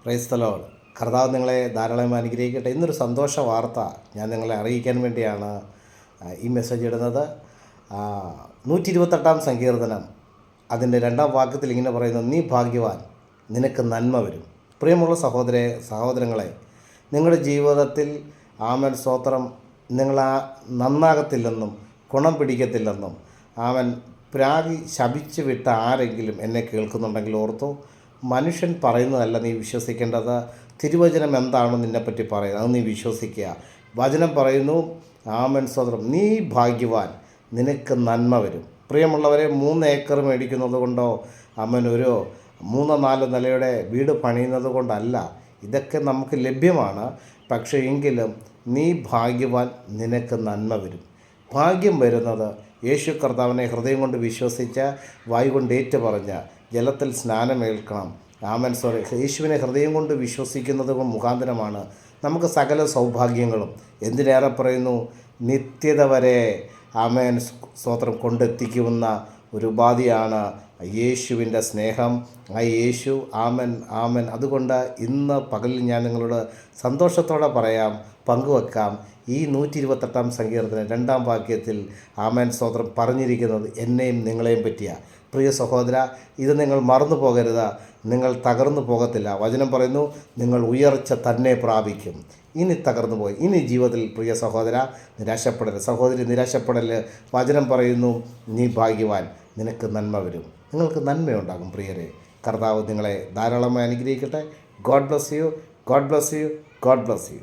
Praise the Lord. കർത്താവ് നിങ്ങളെ ധാരാളം അനുഗ്രഹിക്കട്ടെ. ഇന്നൊരു സന്തോഷ വാർത്ത ഞാൻ നിങ്ങളെ അറിയിക്കാൻ വേണ്ടിയാണ് ഈ മെസ്സേജ് ഇടുന്നത്. 128 സങ്കീർത്തനം അതിൻ്റെ 2 വാക്യത്തിൽ ഇങ്ങനെ പറയുന്നു: നീ ഭാഗ്യവാൻ, നിനക്ക് നന്മ വരും. പ്രിയമുള്ള സഹോദരങ്ങളെ, നിങ്ങളുടെ ജീവിതത്തിൽ ആമൻ സ്തോത്രം, നിങ്ങൾ നന്നാകത്തില്ലെന്നും ഗുണം പിടിക്കത്തില്ലെന്നും പ്രാഗി ശപിച്ച് വിട്ട ആരെങ്കിലും എന്നെ കേൾക്കുന്നുണ്ടെങ്കിൽ ഓർത്തു, മനുഷ്യൻ പറയുന്നതല്ല നീ വിശ്വസിക്കേണ്ടത്. തിരുവചനം എന്താണ് നിന്നെപ്പറ്റി പറയുന്നത് അത് നീ വിശ്വസിക്കുക. വചനം പറയുന്നു, ആമൻ സ്തോത്രം, നീ ഭാഗ്യവാൻ, നിനക്ക് നന്മ വരും. പ്രിയമുള്ളവരെ, 3 ഏക്കർ മേടിക്കുന്നത് കൊണ്ടോ ഒരു 3-4 നിലയുടെ വീട് പണിയുന്നത് കൊണ്ടല്ല, ഇതൊക്കെ നമുക്ക് ലഭ്യമാണ്. പക്ഷേ എങ്കിലും നീ ഭാഗ്യവാൻ, നിനക്ക് നന്മ വരും. ഭാഗ്യം വരുന്നത് യേശു കർത്താവിനെ ഹൃദയം കൊണ്ട് വിശ്വസിച്ച് വായു കൊണ്ട് ഏറ്റു പറഞ്ഞ് ജലത്തിൽ സ്നാനമേൽക്കണം. യേശുവിനെ ഹൃദയം കൊണ്ട് വിശ്വസിക്കുന്നത് മുഖാന്തരമാണ് നമുക്ക് സകല സൗഭാഗ്യങ്ങളും, എന്തിനേറെ പറയുന്നു, നിത്യത വരെ സ്തോത്രം കൊണ്ടെത്തിക്കുന്ന ഒരു ഉപാധിയാണ് യേശുവിൻ്റെ സ്നേഹം. യേശു ആമൻ. അതുകൊണ്ട് ഇന്ന് പകലിൽ ഞാൻ നിങ്ങളോട് സന്തോഷത്തോടെ പറയാം, പങ്കുവെക്കാം. ഈ 128 സങ്കീർത്തനം 2 വാക്യത്തിൽ സ്തോത്രം പറഞ്ഞിരിക്കുന്നത് എന്നെയും നിങ്ങളെയും പറ്റിയാണ്. പ്രിയ സഹോദര, ഇത് നിങ്ങൾ മറന്നു പോകരുത്. നിങ്ങൾ തകർന്നു പോകത്തില്ല. വചനം പറയുന്നു, നിങ്ങൾ ഉയർച്ച തന്നെ പ്രാപിക്കും. ഇനി തകർന്നു പോയി, ഇനി ജീവിതത്തിൽ പ്രിയ സഹോദര നിരാശപ്പെടരുത്, സഹോദരി നിരാശപ്പെടല്. വചനം പറയുന്നു, നീ ഭാഗ്യവാൻ, നിനക്ക് നന്മ വരും. നിങ്ങൾക്ക് നന്മയുണ്ടാകും. പ്രിയരെ, കർത്താവ് നിങ്ങളെ ധാരാളമായി അനുഗ്രഹിക്കട്ടെ. God bless you. God bless you. God bless you.